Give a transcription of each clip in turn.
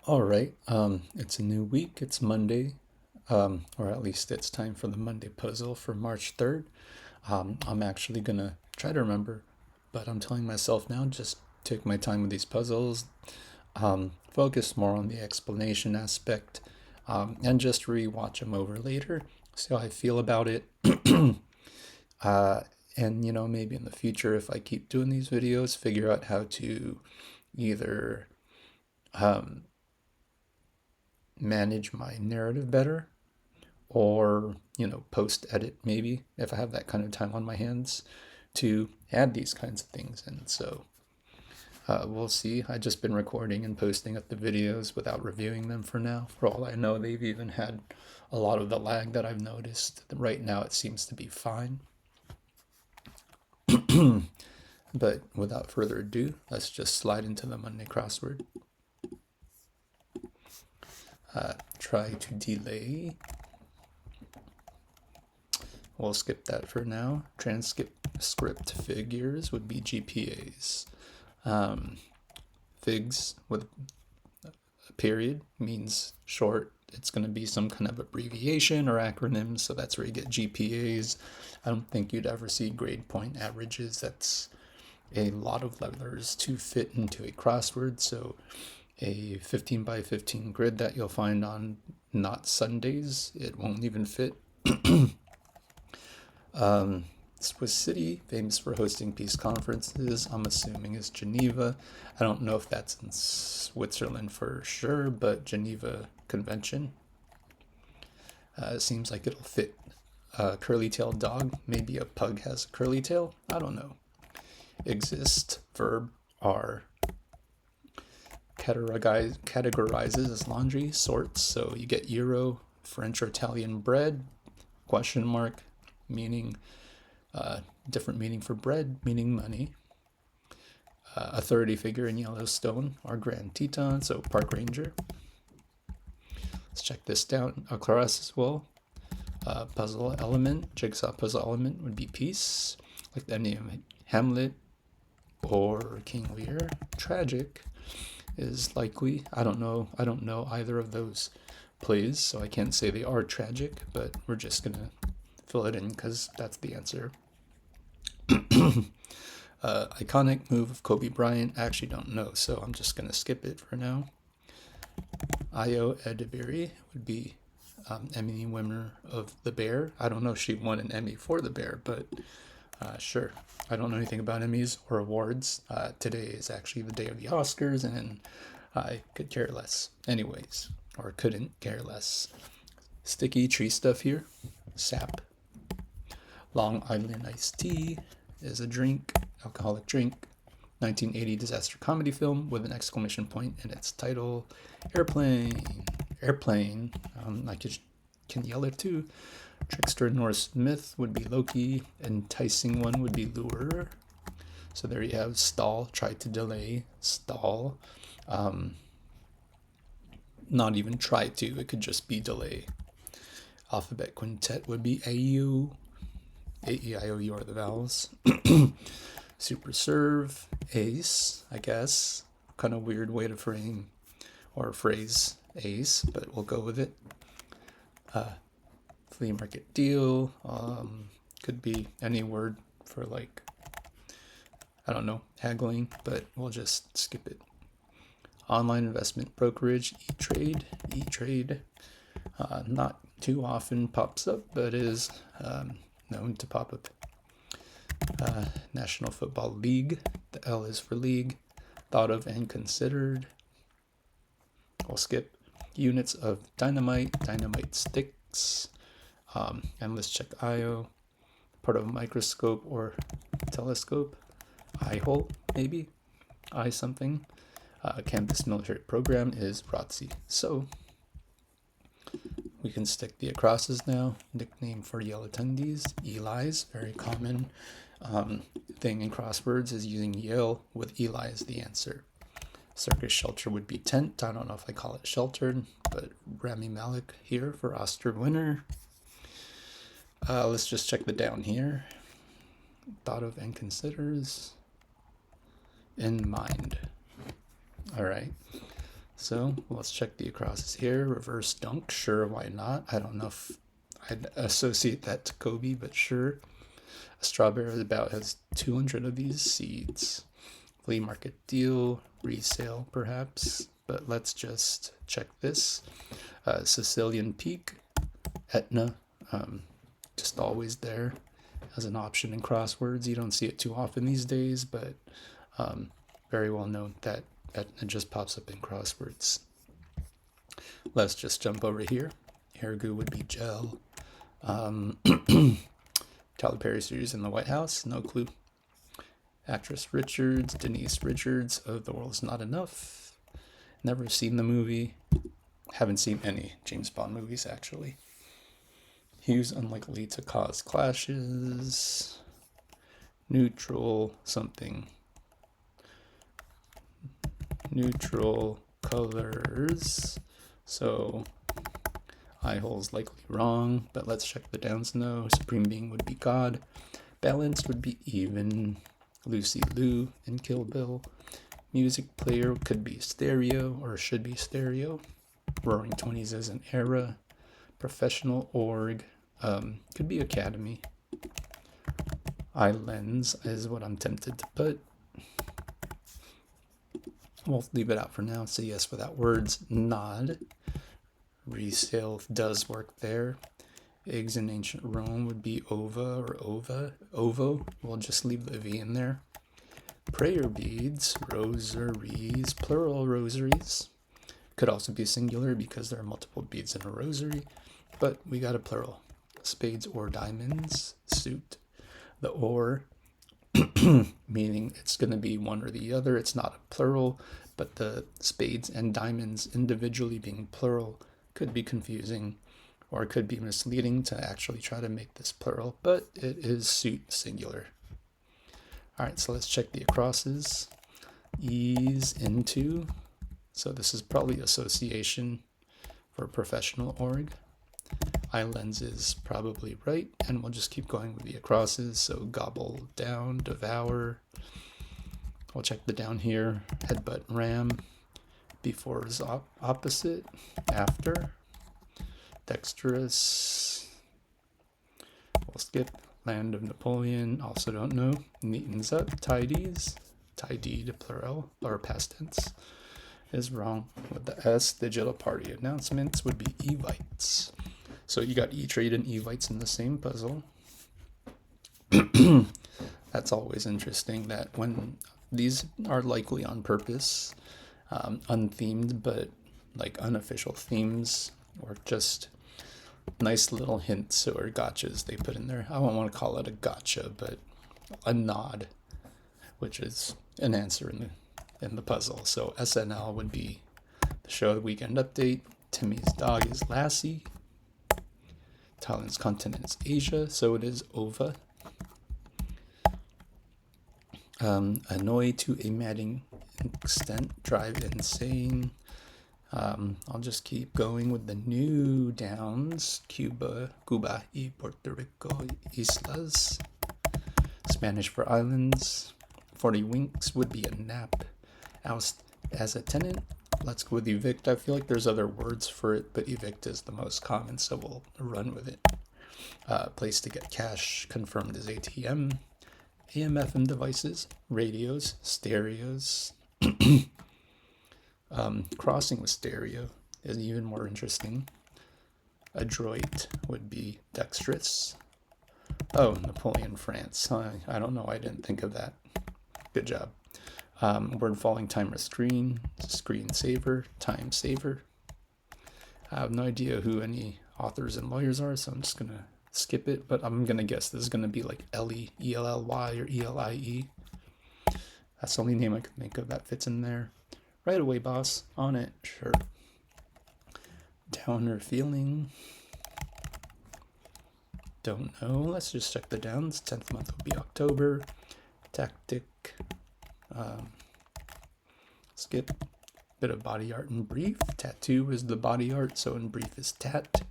All right, it's a new week. It's Monday, or at least it's time for the Monday puzzle for March 3rd. I'm actually gonna try to remember, but I'm telling myself now just take my time with these puzzles, focus more on the explanation aspect, and just re-watch them over later, see how I feel about it. uh, and maybe in the future, if I keep doing these videos, figure out how to either um, manage my narrative better or post edit maybe if I have that kind of time on my hands to add these kinds of things in. So we'll see. I've just been recording and posting up the videos without reviewing them for now. For all I know, they've even had a lot of the lag that I've noticed. Right now it seems to be fine. But without further ado, let's just slide into the Monday crossword. Try to delay. We'll skip that for now. Transcript figures would be GPAs. Figs with a period means short. It's going to be some kind of abbreviation or acronym, so that's where you get GPAs. I don't think you'd ever see grade point averages. That's a lot of letters to fit into a crossword, so a 15 by 15 grid that you'll find on not Sundays, it won't even fit. Swiss city, famous for hosting peace conferences, I'm assuming is Geneva. I don't know if that's in Switzerland for sure, but Geneva Convention. Seems like it'll fit. Curly-tailed dog, maybe a pug has a curly tail, I don't know. Exist, verb, are. Categorizes as laundry, sorts, so you get Euro, French or Italian bread, question mark, meaning different meaning for bread, meaning money. Authority figure in Yellowstone, our Grand Teton, so park ranger. Let's check this down across as well. Puzzle element, jigsaw puzzle element would be piece, like the name Hamlet or King Lear. Tragic is likely. I don't know either of those plays, so I can't say they are tragic, but we're just gonna fill it in because that's the answer. Iconic move of Kobe Bryant, I actually don't know, so I'm just gonna skip it for now. Io Edebiri would be Emmy winner of The Bear. I don't know if she won an Emmy for The Bear, but sure. I don't know anything about Emmys or awards. Today is actually the day of the Oscars, and I could care less. Anyways, or couldn't care less. Sticky tree stuff here. Sap. Long Island iced tea is a drink, alcoholic drink. 1980 disaster comedy film with an exclamation point in its title. Airplane. Airplane. I can yell it too. Trickster Norse myth would be Loki. Enticing one would be lure. So there you have stall, try to delay, stall. Not even try to, it could just be delay. Alphabet quintet would be AU. A-E-I-O-U are the vowels. Super serve, ace, I guess. Kind of weird way to frame or phrase ace, but we'll go with it. Flea market deal. Could be any word for like, I don't know, haggling, but we'll just skip it. Online investment brokerage, E-Trade. Not too often pops up, but is known to pop up. National Football League, the L is for league. Thought of and considered. We'll skip. Units of dynamite, dynamite sticks. Endless check IO. Part of a microscope or telescope. Eye hole, maybe. Eye something. Campus military program is ROTC. So we can stick the acrosses now. Nickname for yellow attendees, Eli's, very common thing in crosswords is using Yale with Eli as the answer. Circus shelter would be tent. I don't know if I call it sheltered, but Rami Malek here for Oscar winner. Let's just check the down here. Thought of and considers. In mind. All right. So let's check the acrosses here. Reverse dunk, sure, why not? I don't know if I'd associate that to Kobe, but sure. A strawberry about has 200 of these seeds. Flea market deal, resale perhaps, but let's just check this. Sicilian Peak, Etna, just always there as an option in crosswords. You don't see it too often these days, but very well known that Etna just pops up in crosswords. Let's just jump over here. Hair goo would be gel. Tyler Perry series in the White House, no clue. Actress Richards, Denise Richards of The World's Not Enough. Never seen the movie. Haven't seen any James Bond movies, actually. Hughes unlikely to cause clashes. Neutral something. Neutral colors. So eye hole's likely wrong, but let's check the downs now. Supreme being would be God. Balanced would be even. Lucy Liu in Kill Bill. Music player could be stereo or should be stereo. Roaring 20s as an era. Professional org could be academy. Eye lens is what I'm tempted to put. We'll leave it out for now. Say yes without words. Nod. Resale does work there. Eggs in ancient Rome would be ova or ova. Ovo. We'll just leave the V in there. Prayer beads, rosaries, plural rosaries. Could also be singular because there are multiple beads in a rosary, but we got a plural. Spades or diamonds, suit. The or, meaning it's going to be one or the other. It's not a plural, but the spades and diamonds individually being plural could be confusing or it could be misleading to actually try to make this plural, but it is suit singular. All right, so let's check the acrosses. Ease into. So this is probably association for professional org. Eye lens is probably right, and we'll just keep going with the acrosses. So gobble down, devour. We'll check the down here. Headbutt ram. Before is opposite. After. Dexterous. We'll skip. Land of Napoleon. Also don't know. Neatens up. Tidies. Tidied plural or past tense is wrong with the S. Digital party announcements would be evites. So you got E-Trade and evites in the same puzzle. That's always interesting that when these are likely on purpose, unthemed, but like unofficial themes or just nice little hints or gotchas they put in there. I don't want to call it a gotcha, but a nod, which is an answer in the puzzle. So SNL would be the show of the weekend update. Timmy's dog is Lassie. Thailand's continent is Asia, so it is Ova. Annoy to a madding extent, drive insane. I'll just keep going with the new downs. Cuba y Puerto Rico islas. Spanish for islands. 40 winks would be a nap. Oust as a tenant. Let's go with evict. I feel like there's other words for it, but evict is the most common, so we'll run with it. Place to get cash confirmed as ATM. AM/FM devices, radios, stereos. Crossing with stereo is even more interesting. Adroit would be dexterous. Oh, Napoleon, France. I don't know. I didn't think of that. Good job. Word falling timer screen, screen saver, time saver. I have no idea who any authors and lawyers are, so I'm just going to skip it, but I'm going to guess this is going to be like Ellie, E-L-L-Y or E-L-I-E. That's the only name I can think of that fits in there. Right away, boss. On it. Sure. Downer feeling. Don't know. Let's just check the downs. 10th month will be October. Tactic. Skip. Bit of body art in brief. Tattoo is the body art, so in brief is tat.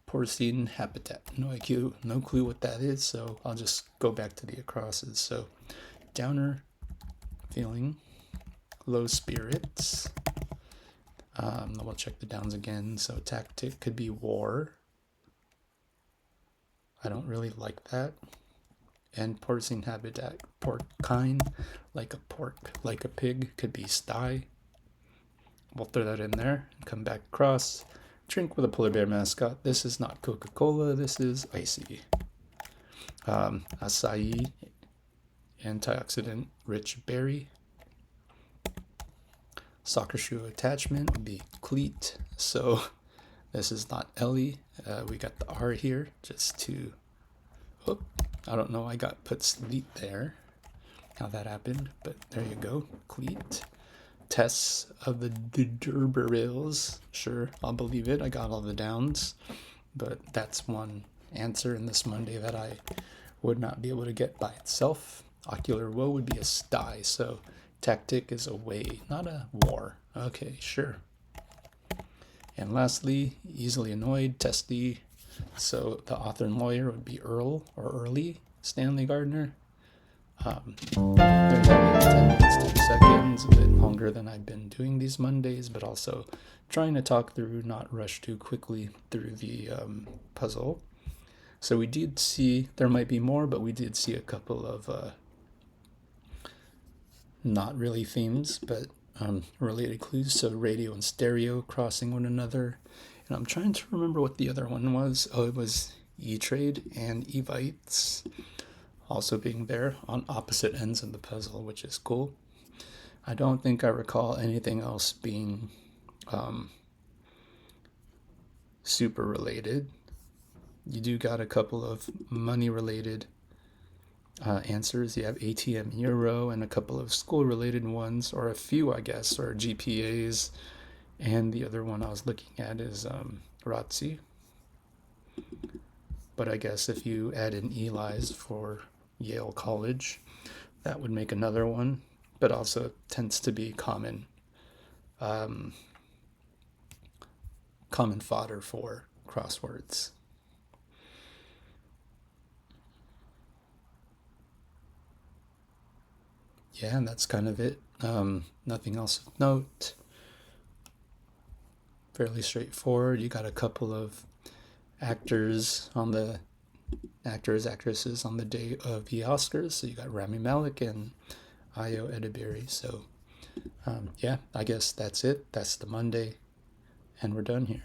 Porcine habitat. No clue what that is, so I'll just go back to the acrosses. So downer feeling. Low spirits. We'll check the downs again. So tactic could be war. I don't really like that. And porcine habitat, porcine, like a pork, like a pig, could be sty. We'll throw that in there and come back across. Drink with a polar bear mascot. This is not Coca-Cola, this is icy. Acai, antioxidant rich berry. Soccer shoe attachment would be cleat. So this is not Ellie. We got the R here just to, I don't know, I got put sleet there. How that happened, but there you go, cleat. Tests of the Durberils. Sure, I'll believe it. I got all the downs, but that's one answer in this Monday that I would not be able to get by itself. Ocular woe would be a sty, so tactic is a way, not a war. Okay, sure. And lastly, easily annoyed, testy. So the author and lawyer would be Earl or Early Stanley Gardner. There's 10 minutes, 10 seconds, a bit longer than I've been doing these Mondays, but also trying to talk through, not rush too quickly through the puzzle. So we did see, there might be more, but we did see a couple of not really themes, but related clues. So radio and stereo crossing one another. And I'm trying to remember what the other one was. Oh, it was E-Trade and Evites also being there on opposite ends of the puzzle, which is cool. I don't think I recall anything else being super related. You do got a couple of money related answers. You have ATM Euro and a couple of school related ones, or a few, I guess, or GPAs. And the other one I was looking at is ROTC. But I guess if you add in Eli's for Yale College, that would make another one, but also tends to be common fodder for crosswords. Yeah, and that's kind of it. Nothing else of note. Fairly straightforward. You got a couple of actresses on the day of the Oscars. So you got Rami Malek and Ayo Edebiri. So yeah, I guess that's it. That's the Monday, and we're done here.